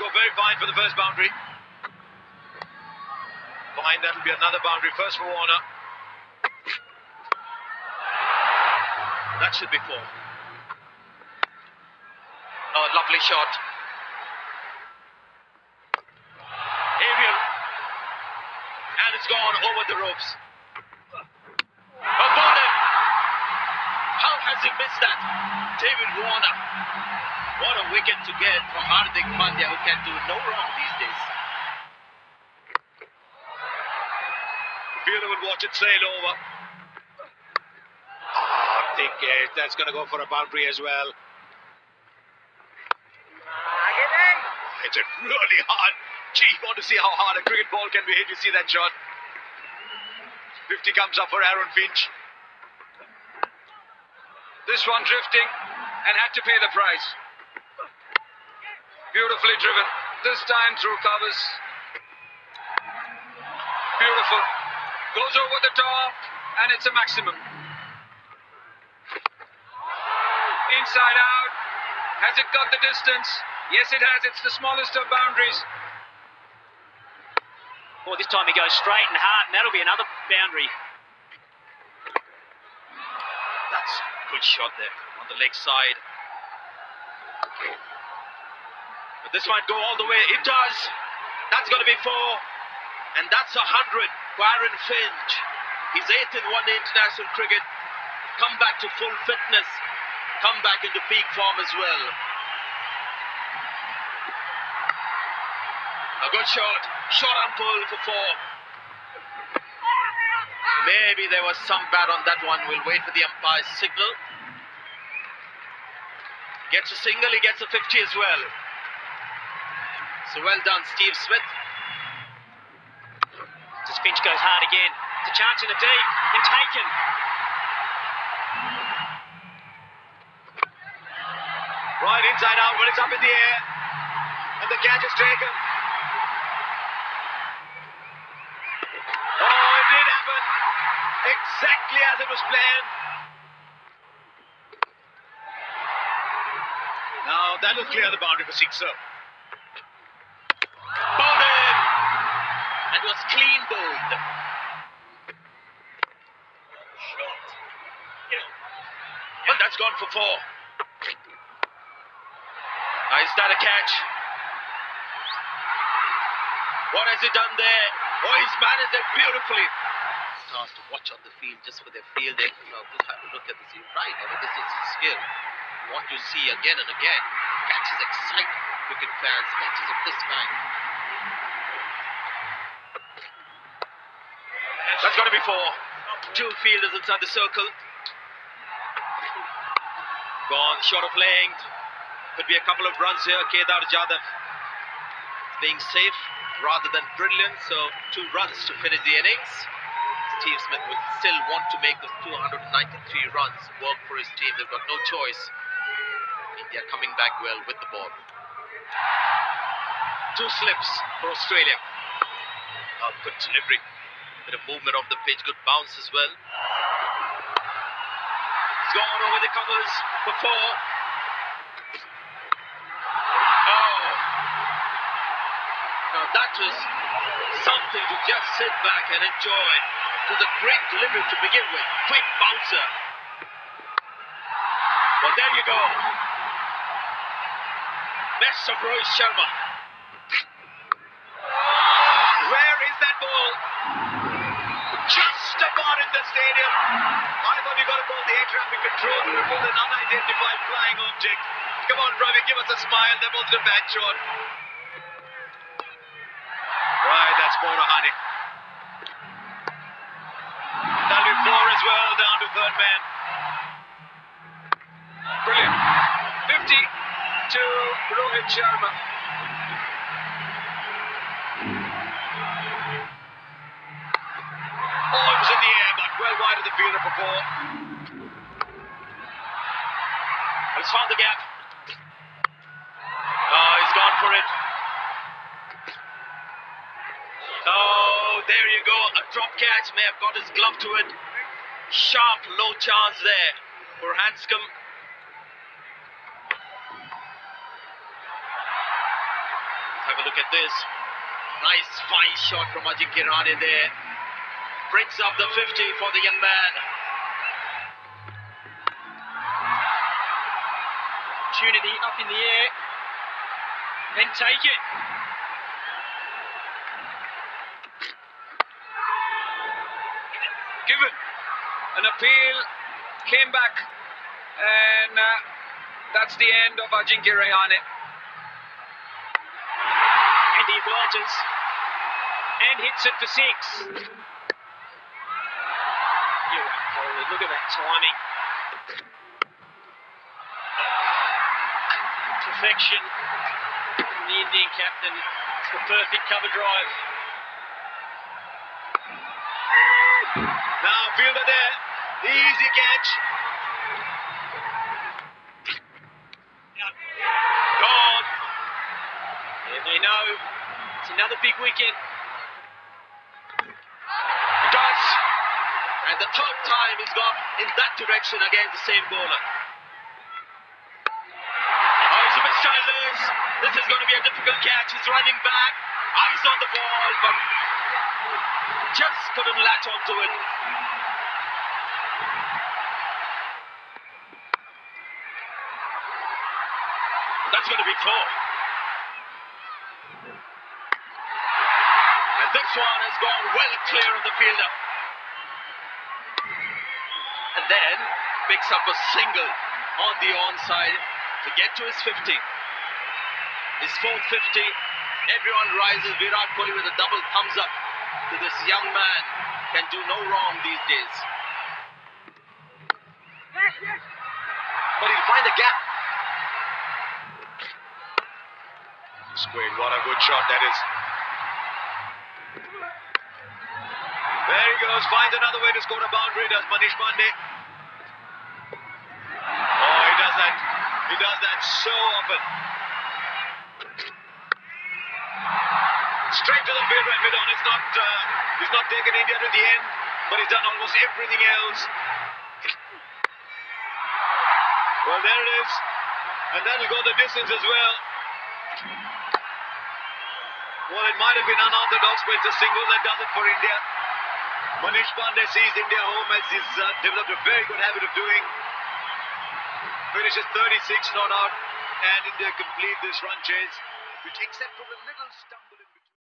go very fine for the first boundary. Fine, that'll be another boundary. First for Warner. That should be 4. Oh, lovely shot. Aerial. And it's gone over the ropes. Bowled. How has he missed that? David Warner. What a wicket to get from Hardik Pandya, who can do no wrong these days. The fielder will watch it sail over. I think that's going to go for a boundary as well. It's a really hard. Gee, you want to see how hard a cricket ball can be hit. You see that shot. 50 comes up for Aaron Finch. This one drifting and had to pay the price. Beautifully driven. This time through covers. Beautiful. Goes over the top and it's a maximum. Inside out. Has it got the distance? Yes, it has. It's the smallest of boundaries. Well, this time he goes straight and hard, and that'll be another boundary. That's a good shot there on the leg side. But this might go all the way. It does. That's going to be 4. And that's 100 for Aaron Finch. He's 8th in one-day international cricket. Come back to full fitness. Come back into peak form as well. A good shot. Shot on pull for 4. Maybe there was some bat on that one. We'll wait for the umpire's signal. Gets a single, he gets a 50 as well. So well done, Steve Smith. This Finch goes hard again. It's a chance in the deep and taken. Right inside out, but it's up in the air. And the catch is taken. Oh, it did happen. Exactly as it was planned. Now that'll clear the boundary for 6. Bowled in. And was clean bowled. Shot. Well, that's gone for 4. Is that a catch? What has he done there? Oh, he's managed it beautifully. Stars to watch on the field just for their fielding. We'll have to look at this. You're right. I mean, this is skill. What you see again and again. Catches excite cricket fans. Catches of this kind. That's got to be 4. 2 fielders inside the circle. Gone short of length. Could be a couple of runs here. Kedar Jadhav being safe rather than brilliant. So 2 runs to finish the innings. Steve Smith will still want to make those 293 runs work for his team. They've got no choice. India coming back well with the ball. 2 slips for Australia. Good delivery. Bit of movement off the pitch. Good bounce as well. It's gone over the covers for 4. Now that was something to just sit back and enjoy. It was a great delivery to begin with. Quick bouncer. Well, there you go. Best of Rohit Sharma. Where is that ball? Just about in the stadium. I thought you got to call the air traffic control to report an unidentified flying object. Come on, Ravi, give us a smile. That wasn't a bad shot. Right, that's 4 to Hani. That'll be 4 as well, down to 3rd man. Brilliant. 50 to Rohit Sharma. Oh, it was in the air, but well wide of the fielder for 4. He's found the gap. Oh, he's gone for it. Oh, there you go. A drop catch, may have got his glove to it. Sharp, low chance there for Hanscom. Have a look at this. Nice, fine shot from Ajinkya Rahane there. Brings up the 50 for the young man. Opportunity up in the air. Then take it. Given an appeal, came back, and that's the end of Ajinkya Rahane. And he obliges and hits it for 6. You're right, Coley. Look at that timing. Perfection from the Indian captain. It's the perfect cover drive. Now fielder there. Easy catch. Gone. Yeah, they know. It's another big wicket. It does. And the third time he's gone in that direction against the same bowler. Oh, he's a bit childless. This is going to be a difficult catch. He's running back. Eyes on the ball, but just couldn't latch onto it. That's going to be 4. And this one has gone well clear of the fielder. And then picks up a single on the onside to get to his 50. His 4th 50. Everyone rises. Virat Kohli with a double thumbs up to this young man. Can do no wrong these days. But he'll find a gap. Squared. What a good shot that is. There he goes. Finds another way to score a boundary. Does Manish Pandey. Oh, he does that. He does that so often. Straight to the field and mid on. He's not taken India to the end, but he's done almost everything else. Well, there it is. And that'll go the distance as well. Well, it might have been unorthodox, but it's a single that does it for India. Manish Pandey sees India home as he's developed a very good habit of doing. Finishes 36 not out, and India complete this run chase, which except for the little stumble in